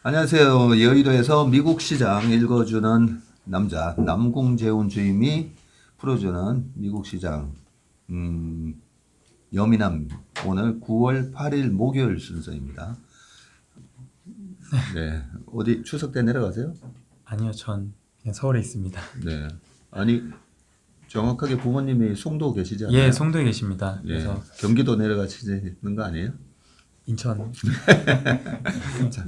안녕하세요. 여의도에서 미국 시장 읽어주는 남자 남궁재훈 주임이 풀어주는 미국 시장 여민함 오늘 9월 8일 목요일 순서입니다. 네, 어디 추석 때 내려가세요? 아니요, 전 그냥 서울에 있습니다. 네, 아니 정확하게 부모님이 송도 계시지 않나요? 예, 송도에 계십니다. 예, 그래서 경기도 내려가시는 거 아니에요? 인천,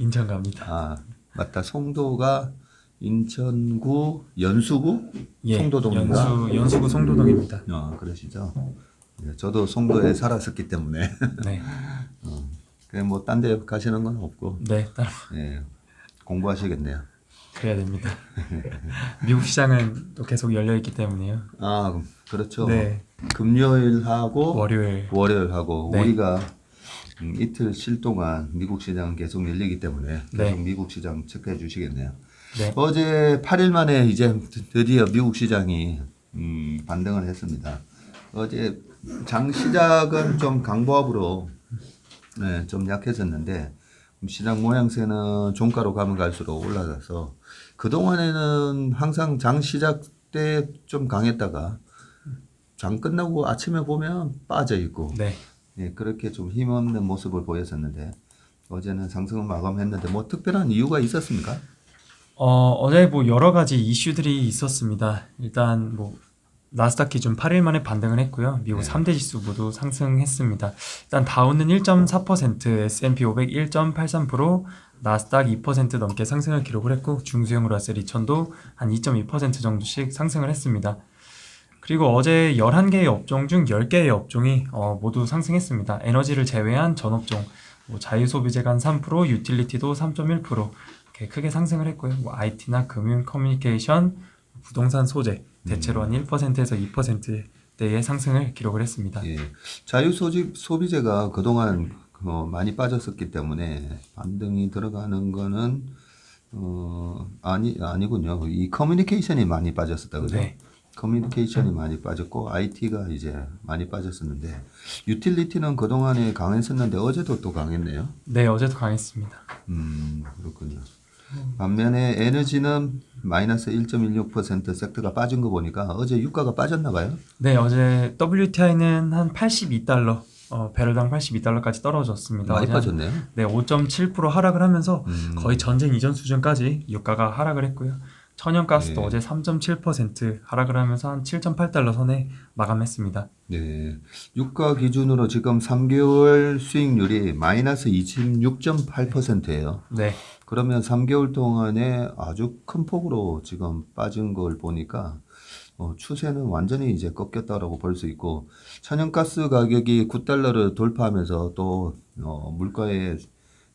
인천 갑니다. 아, 맞다. 송도가 인천구 연수구 예, 송도동인가? 연수구 송도동입니다. 그러시죠. 네, 저도 송도에 살았었기 때문에 네, 그냥 뭐 딴 데 가시는 건 없고 네, 따로 예, 공부하시겠네요. 그래야 됩니다. 미국 시장은 또 계속 열려 있기 때문에요. 아, 그렇죠. 네, 금요일하고 월요일. 월요일하고 네. 우리가 이틀 쉴 동안 미국 시장 계속 열리기 때문에 계속 네. 미국 시장 체크해 주시겠네요. 네, 어제 8일 만에 이제 드디어 미국 시장이 반등을 했습니다. 어제 장 시작은 좀 강보합으로 네, 좀 약해졌는데 시장 모양새는 종가로 가면 갈수록 올라가서 그동안에는 항상 장 시작 때 좀 강했다가 장 끝나고 아침에 보면 빠져 있고 네. 예, 그렇게 좀 힘없는 모습을 보였었는데 어제는 상승을 마감했는데 뭐 특별한 이유가 있었습니까? 어제 뭐 여러 가지 이슈들이 있었습니다. 일단 뭐 나스닥 기준 8일 만에 반등을 했고요. 미국 네. 3대 지수 모두 상승했습니다. 일단 다우는 1.4%, S&P 500 1.83%, 나스닥 2% 넘게 상승을 기록을 했고 중소형 러셀 2000도 한 2.2% 정도씩 상승을 했습니다. 그리고 어제 11개의 업종 중 10개의 업종이 모두 상승했습니다. 에너지를 제외한 전 업종, 뭐 자유소비재가 한 3%, 유틸리티도 3.1% 이렇게 크게 상승을 했고요. 뭐 IT나 금융, 커뮤니케이션, 부동산 소재 대체로 한 1%에서 2%대의 상승을 기록을 했습니다. 예, 자유소비 소비재가 그동안 많이 빠졌었기 때문에 반등이 들어가는 거는 아니군요. 이 커뮤니케이션이 많이 빠졌었다 그죠? 네. 커뮤니케이션이 많이 빠졌고 IT가 이제 많이 빠졌었는데 유틸리티는 그동안에 강했었는데 어제도 또 강했네요. 네, 어제도 강했습니다. 그렇군요. 반면에 에너지는 마이너스 1.16% 섹터가 빠진 거 보니까 어제 유가가 빠졌나 봐요. 네, 어제 WTI는 한 82달러, 배럴당 82달러까지 떨어졌습니다. 많이 어제 한 빠졌네요. 네, 5.7% 하락을 하면서 거의 전쟁 이전 수준까지 유가가 하락을 했고요. 천연가스도 네. 어제 3.7% 하락을 하면서 한 7.8달러 선에 마감했습니다. 네, 유가 기준으로 지금 3개월 수익률이 마이너스 26.8%예요. 네, 그러면 3개월 동안에 아주 큰 폭으로 지금 빠진 걸 보니까 추세는 완전히 이제 꺾였다라고 볼 수 있고 천연가스 가격이 9달러를 돌파하면서 또 물가에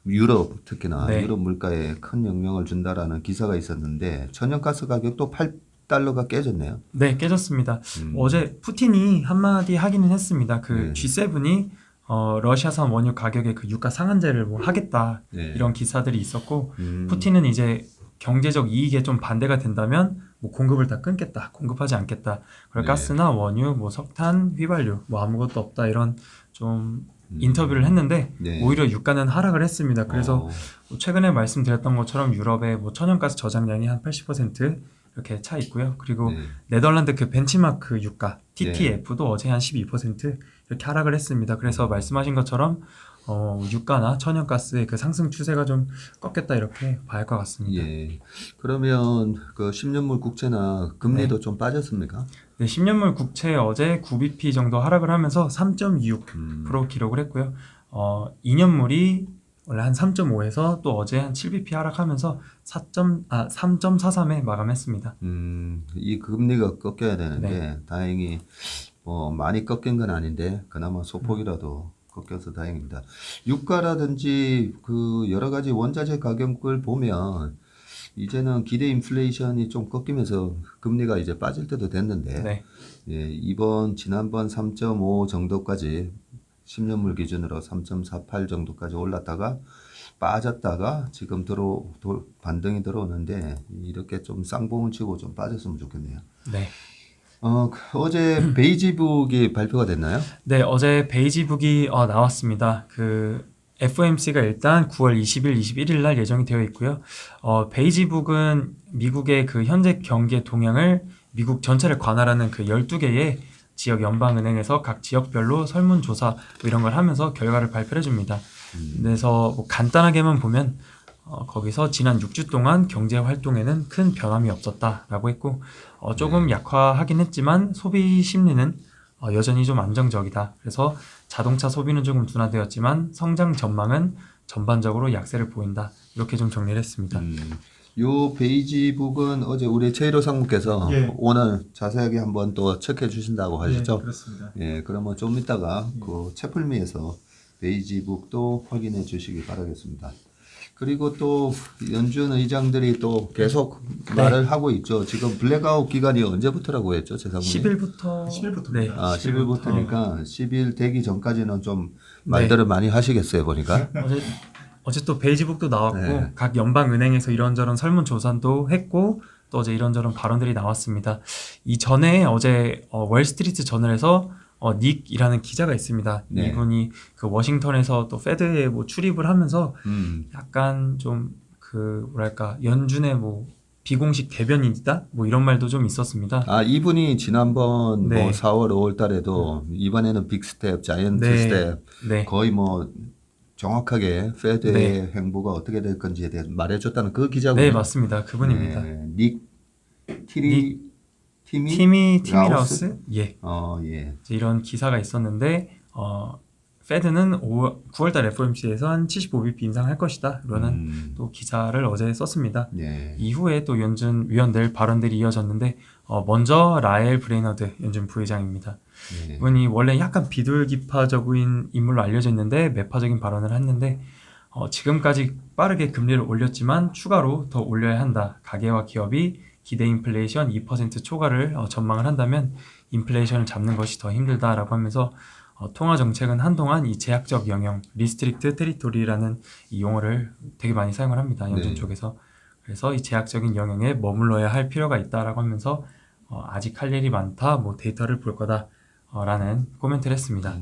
유럽 특히나 네. 유럽 물가에 큰 영향을 준다라는 기사가 있었는데 천연가스 가격도 8달러가 깨졌네요. 네, 깨졌습니다. 어제 푸틴이 한마디 하기는 했습니다. 그 네. G7이 러시아산 원유 가격의 그 유가 상한제를 뭐 하겠다 네. 이런 기사들이 있었고 푸틴은 이제 경제적 이익에 좀 반대가 된다면 뭐 공급을 다 끊겠다, 공급하지 않겠다. 그리고 네. 가스나 원유, 뭐 석탄, 휘발유 뭐 아무것도 없다 이런 좀 인터뷰를 했는데 네. 오히려 유가는 하락을 했습니다. 그래서 뭐 최근에 말씀드렸던 것처럼 유럽의 뭐 천연가스 저장량이 한 80% 이렇게 차 있고요. 그리고 네. 네덜란드 그 벤치마크 유가 TTF도 어제 한 12% 이렇게 하락을 했습니다. 그래서 말씀하신 것처럼 유가나 천연가스의 그 상승 추세가 좀 꺾였다 이렇게 봐야 할 것 같습니다. 예. 그러면 그 10년물 국채나 금리도 좀 빠졌습니까? 네, 10년물 국채 어제 9bp 정도 하락을 하면서 3.26% 기록을 했고요. 2년물이 원래 한 3.5에서 또 어제 한 7bp 하락하면서 3.43에 마감했습니다. 이 금리가 꺾여야 되는데 네. 다행히 많이 꺾인 건 아닌데 그나마 소폭이라도 꺾여서 다행입니다. 유가라든지 그 여러 가지 원자재 가격을 보면 이제는 기대 인플레이션이 좀 꺾이면서 금리가 이제 빠질 때도 됐는데 네. 예, 지난번 3.5 정도까지 10년물 기준으로 3.48 정도까지 올랐다가 빠졌다가 지금 반등이 들어오는데 이렇게 좀 쌍봉을 치고 좀 빠졌으면 좋겠네요. 네. 어제 베이지북이 발표가 됐나요? 네, 어제 베이지북이 나왔습니다. 그 FOMC가 일단 9월 20일, 21일 날 예정이 되어 있고요. 베이지북은 미국의 그 현재 경기의 동향을 미국 전체를 관할하는 그 12개의 지역 연방은행에서 각 지역별로 설문조사 뭐 이런 걸 하면서 결과를 발표해 줍니다. 그래서 뭐 간단하게만 보면 거기서 지난 6주 동안 경제 활동에는 큰 변함이 없었다라고 했고 조금 약화하긴 했지만 소비 심리는 여전히 좀 안정적이다. 그래서 자동차 소비는 조금 둔화되었지만 성장 전망은 전반적으로 약세를 보인다. 이렇게 좀 정리를 했습니다. 요 베이지북은 어제 우리 최일호 상무께서 예. 오늘 자세하게 한번 또 체크해 주신다고 하셨죠? 예, 그렇습니다. 예, 그러면 좀 이따가 그 채플미에서 베이지북도 확인해 주시기 바라겠습니다. 그리고 또 연준 의장들이 또 계속 말을 하고 있죠. 지금 블랙아웃 기간이 언제부터라고 했죠, 재상님? 10일부터 10일부터입니다. 네, 아, 10일부터니까 10일 되기 전까지는 좀 네. 말들을 많이 하시겠어요, 보니까. 어제 또 베이지북도 나왔고 네. 각 연방은행에서 이런저런 설문조사도 했고 또 어제 이런저런 발언들이 나왔습니다. 이전에 어제 월스트리트 저널에서 닉이라는 기자가 있습니다. 네. 이분이 그 워싱턴에서 또 페드에 뭐 출입을 하면서 음, 약간 좀 그 뭐랄까 연준의 뭐 비공식 대변인이다 뭐 이런 말도 좀 있었습니다. 아, 이분이 지난번 네. 뭐 4월, 5월 달에도 이번에는 빅 스텝, 자이언트 네. 스텝 네, 거의 뭐 정확하게 페드의 행보가 어떻게 될 건지에 대해서 말해줬다는 그 기자군요. 네 맞습니다. 그분입니다. 네, 닉 티리 티미 티미 라우스? 라우스 예. 예. 이제 이런 기사가 있었는데 페드는 9월달 FOMC에서 한 75bp 인상할 것이다. 이러는 또 기사를 어제 썼습니다. 예. 이후에 또 연준 위원들 발언들이 이어졌는데 먼저 라엘 브레이너드 연준 부의장입니다. 예. 이분이 원래 약간 비둘기파적인 인물로 알려져 있는데 매파적인 발언을 했는데 지금까지 빠르게 금리를 올렸지만 추가로 더 올려야 한다. 가계와 기업이 기대 인플레이션 2% 초과를 전망을 한다면 인플레이션을 잡는 것이 더 힘들다라고 하면서 통화 정책은 한동안 이 제약적 영역, 리스트릭트 테리토리라는 이 용어를 되게 많이 사용을 합니다. 연준 네. 쪽에서. 그래서 이 제약적인 영역에 머물러야 할 필요가 있다라고 하면서 아직 할 일이 많다, 뭐 데이터를 볼 거다라는 코멘트를 했습니다.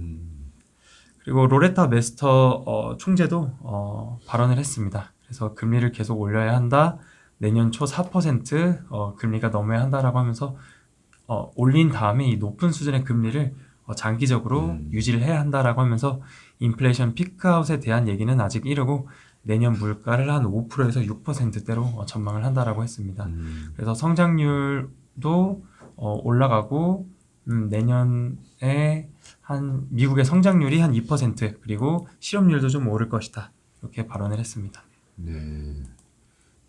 그리고 로레타 메스터 총재도 발언을 했습니다. 그래서 금리를 계속 올려야 한다. 내년 초 4% 금리가 넘어야 한다라고 하면서 올린 다음에 이 높은 수준의 금리를 장기적으로 유지를 해야 한다라고 하면서 인플레이션 피크아웃에 대한 얘기는 아직 이르고 내년 물가를 한 5%에서 6%대로 전망을 한다라고 했습니다. 그래서 성장률도 올라가고 내년에 한 미국의 성장률이 한 2% 그리고 실업률도 좀 오를 것이다. 이렇게 발언을 했습니다. 네.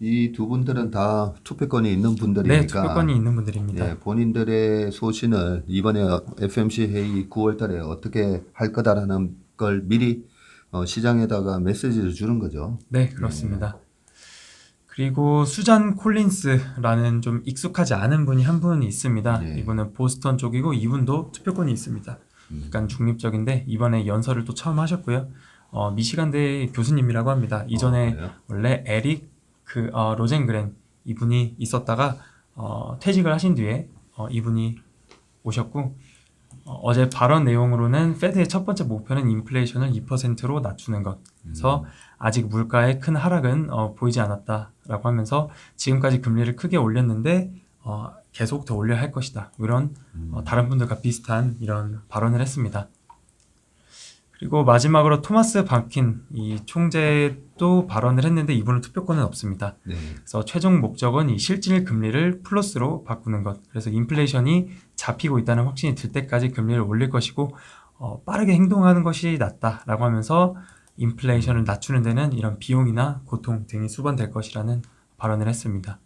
이 두 분들은 다 투표권이 있는 네, 분들이니까 투표권이 있는 분들입니다. 예, 본인들의 소신을 이번에 FMC 회의 9월 달에 어떻게 할 거다라는 걸 미리 시장에다가 메시지를 주는 거죠. 네, 그렇습니다. 그리고 수잔 콜린스라는 좀 익숙하지 않은 분이 한 분 있습니다. 네. 이분은 보스턴 쪽이고 이분도 투표권이 있습니다. 약간 중립적인데 이번에 연설을 또 처음 하셨고요. 미시간대 교수님이라고 합니다. 이전에 그래요? 원래 에릭 로젠그렌 이분이 있었다가 퇴직을 하신 뒤에 이분이 오셨고 어제 발언 내용으로는 페드의 첫 번째 목표는 인플레이션을 2%로 낮추는 것. 그래서 아직 물가의 큰 하락은 보이지 않았다라고 하면서 지금까지 금리를 크게 올렸는데 계속 더 올려야 할 것이다. 이런 다른 분들과 비슷한 이런 발언을 했습니다. 그리고 마지막으로 토마스 바킨 이 총재도 발언을 했는데 이분은 투표권은 없습니다. 네. 그래서 최종 목적은 이 실질 금리를 플러스로 바꾸는 것. 그래서 인플레이션이 잡히고 있다는 확신이 들 때까지 금리를 올릴 것이고 빠르게 행동하는 것이 낫다라고 하면서 인플레이션을 낮추는 데는 이런 비용이나 고통 등이 수반될 것이라는 발언을 했습니다.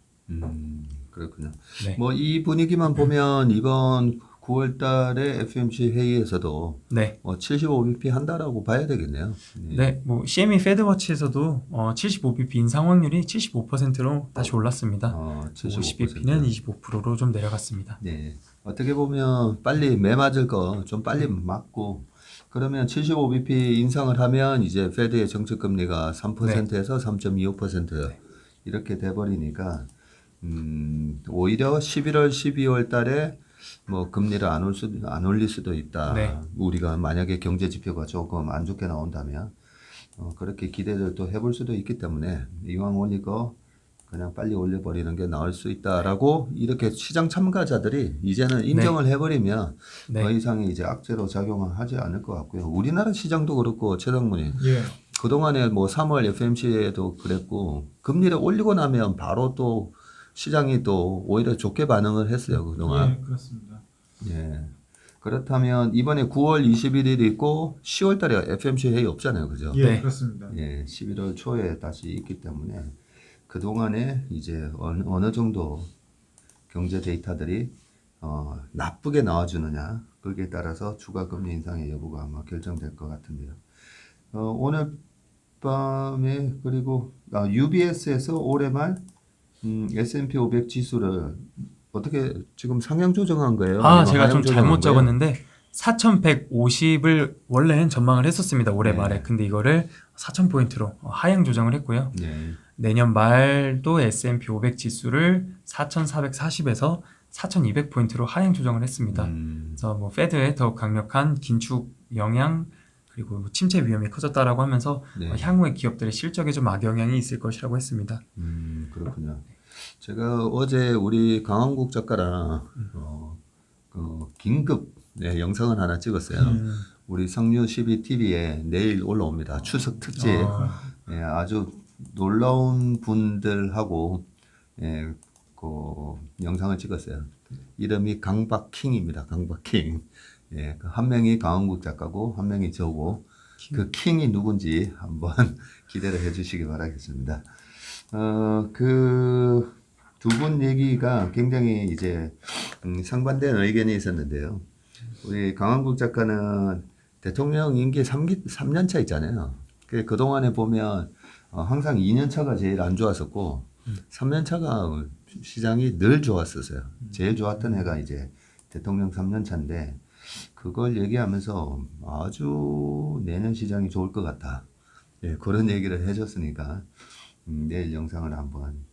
그렇군요. 네. 뭐 이 분위기만 보면 이번 9월 달에 FMC 회의에서도 네. 75bp 한다라고 봐야 되겠네요. 네, 뭐 CME 페드워치에서도 75bp 인상 확률이 75%로 다시 올랐습니다. 50bp는 25%로 좀 내려갔습니다. 네. 어떻게 보면 빨리 매 맞을 거 좀 빨리 맞고 그러면 75bp 인상을 하면 이제 페드의 정책 금리가 3%에서 3.25% 이렇게 돼 버리니까 오히려 11월, 12월 달에 뭐 금리를 안 올릴 수도 있다. 네. 우리가 만약에 경제 지표가 조금 안 좋게 나온다면 그렇게 기대를 또 해볼 수도 있기 때문에 이왕 올리고 그냥 빨리 올려버리는 게 나을 수 있다라고 이렇게 시장 참가자들이 이제는 인정을 해버리면 네. 더 이상의 이제 악재로 작용을 하지 않을 것 같고요. 우리나라 시장도 그렇고 최상무님 예. 그동안에 뭐 3월 FMC에도 그랬고 금리를 올리고 나면 바로 또 시장이 또 오히려 좋게 반응을 했어요 그동안. 예, 그렇습니다. 예. 그렇다면 이번에 9월 21일이 있고 10월 달에 FMC 회의 없잖아요. 그죠? 예, 네. 그렇습니다. 예, 11월 초에 다시 있기 때문에 그동안에 이제 어느 정도 경제 데이터들이 나쁘게 나와주느냐 거기에 따라서 추가 금리 인상의 여부가 아마 결정될 것 같은데요. 오늘 밤에 그리고 UBS에서 올해 말 S&P 500 지수를 어떻게 지금 상향 조정한 거예요? 아, 아니면 제가 하향 좀 조정한 잘못 거예요? 적었는데 4,150을 원래는 전망을 했었습니다. 올해 네. 말에. 근데 이거를 4,000포인트로 하향 조정을 했고요. 네. 내년 말도 S&P 500 지수를 4,440에서 4,200포인트로 하향 조정을 했습니다. 그래서 뭐 페드의 더 강력한 긴축 영향 그리고 침체 위험이 커졌다라고 하면서 네. 향후에 기업들의 실적에 좀 악영향이 있을 것이라고 했습니다. 그렇군요. 제가 어제 우리 강한국 작가랑 긴급 영상을 하나 찍었어요. 우리 성류 12TV에 내일 올라옵니다. 추석 특집. 예, 아주 놀라운 분들하고 그 영상을 찍었어요. 이름이 강박킹입니다. 강박킹. 예, 그 한 명이 강한국 작가고 한 명이 저고 그 킹이 누군지 한번 기대를 해주시기 바라겠습니다. 그 두 분 얘기가 굉장히 이제 상반된 의견이 있었는데요. 우리 강한국 작가는 대통령 임기 3년 차 있잖아요. 그동안에 보면 항상 2년 차가 제일 안 좋았었고 3년 차가 시장이 늘 좋았었어요. 제일 좋았던 해가 이제 대통령 3년 차인데 그걸 얘기하면서 아주 내년 시장이 좋을 것 같다. 예, 그런 얘기를 해줬으니까 내일 영상을 한번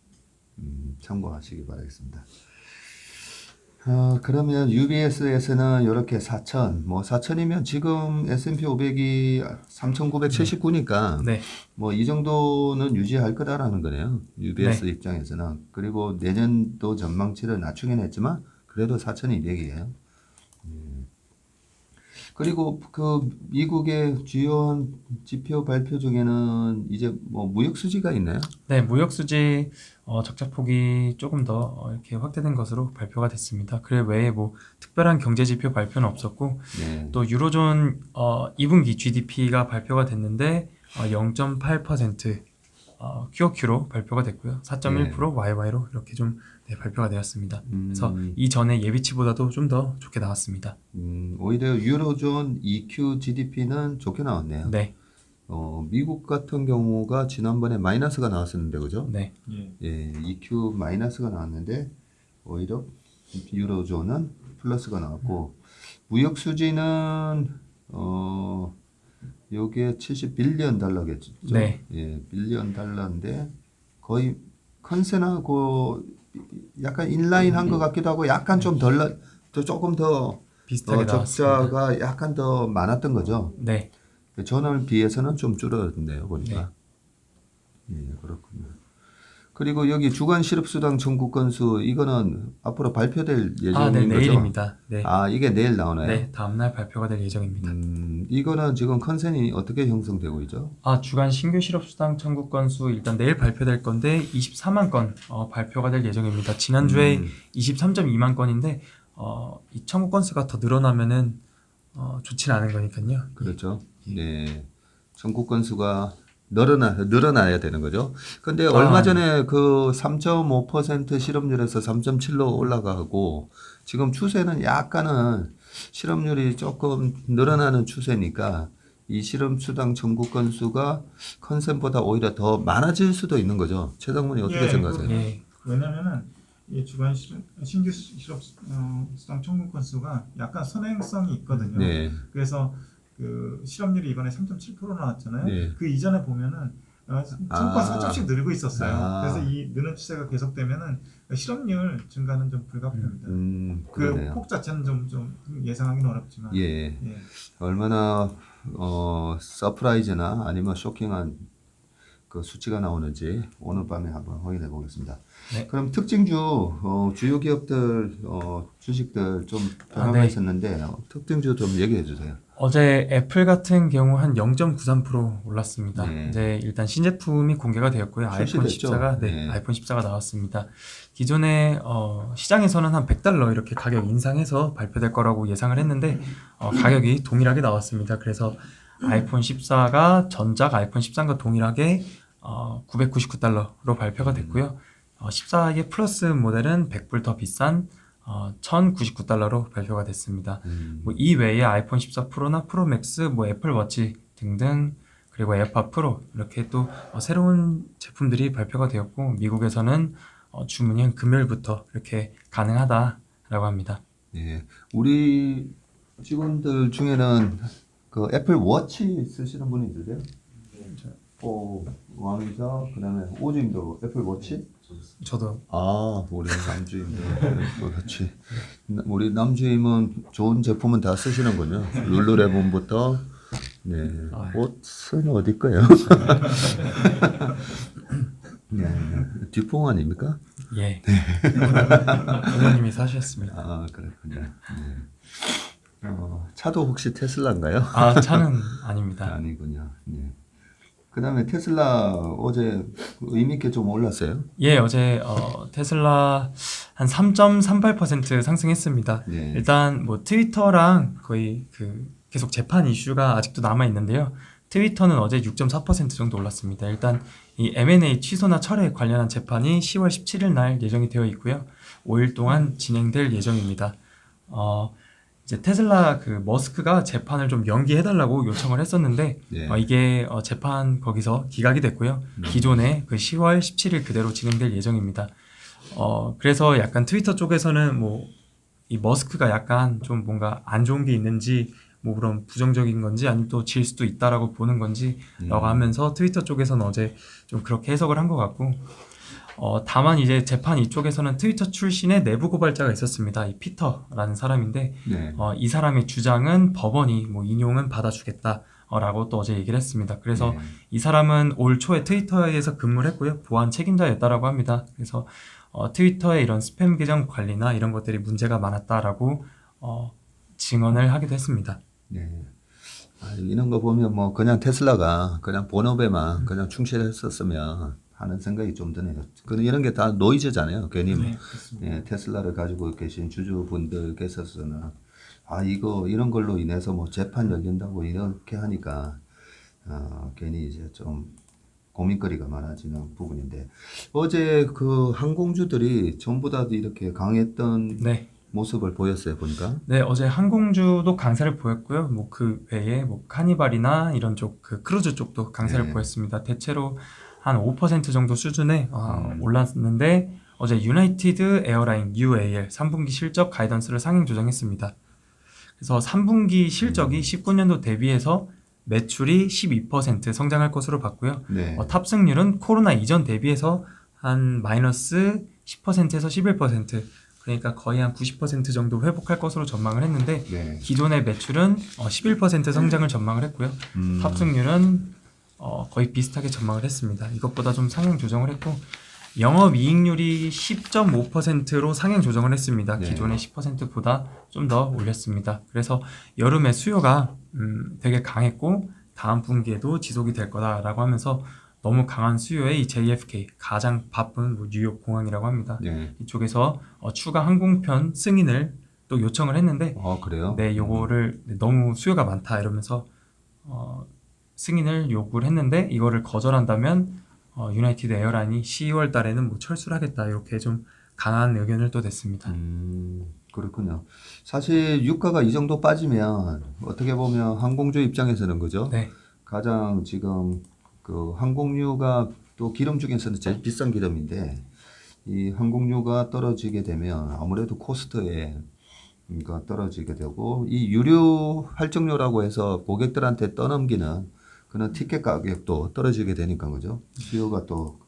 참고하시기 바라겠습니다. 그러면 UBS에서는 이렇게 4,000, 뭐 4,000이면 지금 S&P 500이 3,979니까 네. 뭐 이 정도는 유지할 거다라는 거네요. UBS 입장에서는. 그리고 내년도 전망치를 낮추긴 했지만 그래도 4,200이에요. 그리고 그 미국의 주요 지표 발표 중에는 이제 뭐 무역 수지가 있나요? 네, 무역 수지 적자 폭이 조금 더 이렇게 확대된 것으로 발표가 됐습니다. 그래 외에 뭐 특별한 경제 지표 발표는 없었고 네. 또 유로존 2분기 GDP가 발표가 됐는데 0.8% QOQ로 발표가 됐고요. 4.1% YY로 이렇게 좀 발표가 되었습니다. 그래서 이전에 예비치보다도 좀 더 좋게 나왔습니다. 오히려 유로존 EQ GDP는 좋게 나왔네요. 네, 미국 같은 경우가 지난번에 마이너스가 나왔었는데 그죠? 네, 예, EQ 마이너스가 나왔는데 오히려 유로존은 플러스가 나왔고 무역 수지는 요게 70빌리언 달러겠죠. 네. 예, 빌리언 달러인데 거의 컨센하고 약간 인라인한 것 같기도 하고 약간 좀 조금 더 비슷하게 나왔습니다. 적자가 약간 더 많았던 거죠. 네, 전월 비해서는 좀 줄었네요 보니까. 예, 그렇군요. 그리고 여기 주간 실업수당 청구 건수 이거는 앞으로 발표될 예정인 네, 거죠? 내일입니다. 네, 이게 내일 나오나요? 네, 다음 날 발표가 될 예정입니다. 이거는 지금 컨센이 어떻게 형성되고 있죠? 주간 신규 실업수당 청구 건수 일단 내일 발표될 건데 24만 건 발표가 될 예정입니다. 지난주에 23.2만 건인데 이 청구 건수가 더 늘어나면은 좋지는 않은 거니까요. 그렇죠. 네. 청구 건수가 늘어나야 되는 거죠. 근데 얼마 전에 그 3.5% 실업률에서 3.7로 올라가고 지금 추세는 약간은 실업률이 조금 늘어나는 추세니까 이 실업수당 청구 건수가 컨센보다 오히려 더 많아질 수도 있는 거죠. 최상문이 어떻게 생각하세요? 예, 왜냐면은 이 주간 신규 실업 수당 청구 건수가 약간 선행성이 있거든요. 네. 그래서 그 실업률이 이번에 3.7% 나왔잖아요. 네. 그 이전에 보면은 증권 살짝씩 늘고 있었어요. 아. 그래서 이 느는 추세가 계속되면은 실업률 증가는 좀 불가피합니다. 그 그러네요. 폭 자체는 좀 예상하기는 어렵지만 예. 예. 얼마나 서프라이즈나 아니면 쇼킹한 그 수치가 나오는지 오늘 밤에 한번 확인해 보겠습니다. 네. 그럼 특징주 주요 기업들 주식들 좀 변화가 네. 있었는데 특징주 좀 얘기해 주세요. 어제 애플 같은 경우 한 0.93% 올랐습니다. 네. 이제 일단 신제품이 공개가 되었고요. 아이폰 출시됐죠? 14가 네. 아이폰 14가 나왔습니다. 기존에 시장에서는 한 $100 이렇게 가격 인상해서 발표될 거라고 예상을 했는데 가격이 동일하게 나왔습니다. 그래서 아이폰 14가 전작 아이폰 13과 동일하게 $999로 발표가 됐고요. 14의 플러스 모델은 $100 더 비싼 $1,099로 발표가 됐습니다. 뭐 이외에 아이폰 14 프로나 프로 맥스, 뭐 애플 워치 등등 그리고 에어팟 프로 이렇게 또 새로운 제품들이 발표가 되었고 미국에서는 주문이 한 금요일부터 이렇게 가능하다라고 합니다. 예. 우리 직원들 중에는 그 애플 워치 쓰시는 분이 있으세요? 왕이사 그다음에 오주임도 애플 워치? 저도 우리 남주임도 애플 워치. 우리 남주임은 좋은 제품은 다 쓰시는군요. 룰루레몬부터 네. 옷은 어디 거예요? 네. 듀퐁 아닙니까? 예 부모님이 사셨습니다. 그렇군요. 네. 차도 혹시 테슬라인가요? 차는 아닙니다. 아니군요. 네. 그다음에 테슬라 어제 의미 있게 좀 올랐어요. 예, 어제 테슬라 한 3.38% 상승했습니다. 네. 일단 뭐 트위터랑 거의 계속 재판 이슈가 아직도 남아 있는데요. 트위터는 어제 6.4% 정도 올랐습니다. 일단 이 M&A 취소나 철회 관련한 재판이 10월 17일 날 예정이 되어 있고요. 5일 동안 진행될 예정입니다. 이제 테슬라 머스크가 재판을 좀 연기해달라고 요청을 했었는데 네. 이게 재판 거기서 기각이 됐고요. 기존에 10월 17일 그대로 진행될 예정입니다. 그래서 약간 트위터 쪽에서는 뭐 이 머스크가 약간 좀 뭔가 안 좋은 게 있는지 뭐 그런 부정적인 건지 아니면 또 질 수도 있다라고 보는 건지라고 하면서 트위터 쪽에서는 어제 좀 그렇게 해석을 한 것 같고 다만 이제 재판 이쪽에서는 트위터 출신의 내부 고발자가 있었습니다. 이 피터라는 사람인데 네. 이 사람의 주장은 법원이 뭐 인용은 받아주겠다라고 또 어제 얘기를 했습니다. 그래서 네. 이 사람은 올 초에 트위터에서 근무를 했고요. 보안 책임자였다라고 합니다. 그래서 트위터의 이런 스팸 계정 관리나 이런 것들이 문제가 많았다라고 증언을 하기도 했습니다. 네. 이런 거 보면 뭐 그냥 테슬라가 그냥 본업에만 그냥 충실했었으면 하는 생각이 좀 드네요. 이런 게 다 노이즈잖아요. 괜히 네, 그렇습니다. 예, 테슬라를 가지고 계신 주주분들께서는 이런 걸로 인해서 뭐 재판 열린다고 이렇게 하니까 괜히 이제 좀 고민거리가 많아지는 부분인데 어제 그 항공주들이 전부 다 이렇게 강했던 네. 모습을 보였어요, 보니까. 네, 어제 항공주도 강세를 보였고요. 뭐 그 외에 뭐 카니발이나 이런 쪽 크루즈 쪽도 강세를 네. 보였습니다. 대체로 한 5% 정도 수준에 올랐는데 어제 유나이티드 에어라인 UAL 3분기 실적 가이던스를 상향 조정했습니다. 그래서 3분기 실적이 19년도 대비해서 매출이 12% 성장할 것으로 봤고요. 네. 탑승률은 코로나 이전 대비해서 한 마이너스 10%에서 11%, 그러니까 거의 한 90% 정도 회복할 것으로 전망을 했는데 네. 기존의 매출은 11% 성장을 전망을 했고요. 탑승률은 거의 비슷하게 전망을 했습니다. 이것보다 좀 상향 조정을 했고 영업이익률이 10.5%로 상향 조정을 했습니다. 네. 기존의 10%보다 좀 더 올렸습니다. 그래서 여름에 수요가 되게 강했고 다음 분기에도 지속이 될 거다라고 하면서 너무 강한 수요에 이 JFK 가장 바쁜 뭐 뉴욕 공항이라고 합니다. 네. 이쪽에서 추가 항공편 승인을 또 요청을 했는데 그래요? 네, 요거를 너무 수요가 많다 이러면서 승인을 요구를 했는데 이거를 거절한다면 유나이티드 에어라인이 10월 달에는 뭐 철수를 하겠다 이렇게 좀 강한 의견을 또 냈습니다. 그렇군요. 사실 유가가 이 정도 빠지면 어떻게 보면 항공주 입장에서는 그죠? 네, 가장 지금 그 항공유가 또 기름 중에서는 제일 비싼 기름인데 이 항공유가 떨어지게 되면 아무래도 코스트에 떨어지게 되고 이 유류 할증료라고 해서 고객들한테 떠넘기는 그런 티켓 가격도 떨어지게 되니까 그죠? 수요가 또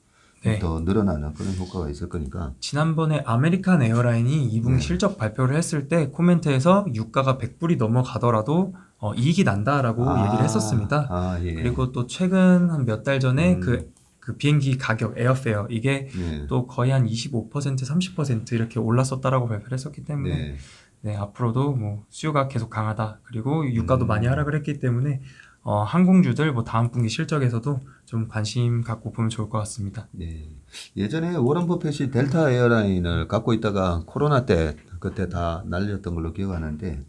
네. 더 늘어나는 그런 효과가 있을 거니까. 지난번에 아메리칸 에어라인이 2분기 네. 실적 발표를 했을 때 코멘트에서 유가가 100불이 넘어가더라도 이익이 난다라고 얘기를 했었습니다. 아, 예. 그리고 또 최근 한 몇 달 전에 음. 그 비행기 가격 에어페어 이게 예. 또 거의 한 25% 30% 이렇게 올랐었다라고 발표를 했었기 때문에 네. 네, 앞으로도 뭐 수요가 계속 강하다. 그리고 유가도 많이 하락을 했기 때문에 항공주들 뭐 다음 분기 실적에서도 좀 관심 갖고 보면 좋을 것 같습니다. 네. 예전에 워런 버핏이 델타 에어라인을 갖고 있다가 코로나 때 그때 다 날렸던 걸로 기억하는데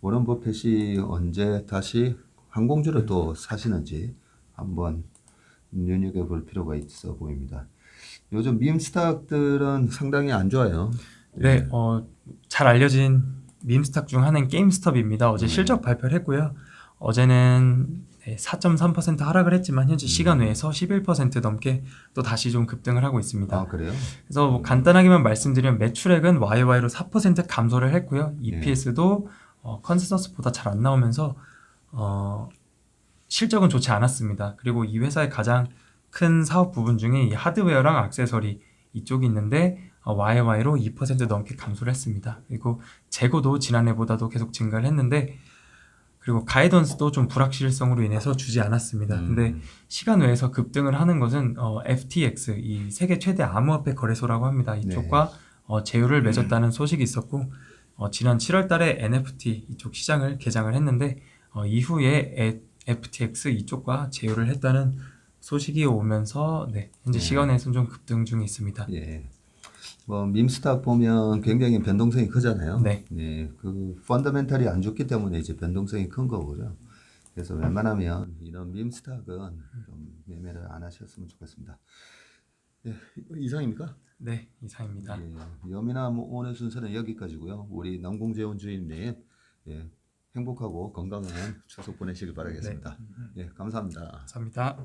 워런 버핏이 언제 다시 항공주를 또 사시는지 한번 눈여겨볼 필요가 있어 보입니다. 요즘 밈 스탁들은 상당히 안 좋아요. 네, 잘 알려진 밈스탁 중 하나인 게임스톱입니다. 어제 실적 발표를 했고요. 어제는 4.3% 하락을 했지만 현재 시간 외에서 11% 넘게 또 다시 좀 급등을 하고 있습니다. 아, 그래요? 그래서 뭐 간단하게만 말씀드리면 매출액은 YOY로 4% 감소를 했고요. EPS도 컨센서스보다 잘 안 나오면서 실적은 좋지 않았습니다. 그리고 이 회사의 가장 큰 사업 부분 중에 이 하드웨어랑 액세서리 이쪽이 있는데 YOY로 2% 넘게 감소를 했습니다. 그리고 재고도 지난해보다도 계속 증가를 했는데 그리고 가이던스도 좀 불확실성으로 인해서 주지 않았습니다. 근데 시간 외에서 급등을 하는 것은 FTX, 이 세계 최대 암호화폐 거래소라고 합니다. 이쪽과 제휴를 맺었다는 소식이 있었고 지난 7월 달에 NFT 이쪽 시장을 개장을 했는데 이후에 FTX 이쪽과 제휴를 했다는 소식이 오면서 현재 시간에서는 좀 급등 중에 있습니다. 예. 뭐 밈스탁 보면 굉장히 변동성이 크잖아요. 네. 그 펀더멘탈이 안 좋기 때문에 이제 변동성이 큰 거고요. 그래서 웬만하면 이런 밈스탁은 좀 매매를 안 하셨으면 좋겠습니다. 예, 이상입니까? 네, 이상입니다. 예, 여미나 오늘 순서는 여기까지고요. 우리 남궁재원 주임님, 예, 행복하고 건강한 추석 보내시길 바라겠습니다. 예, 감사합니다. 감사합니다.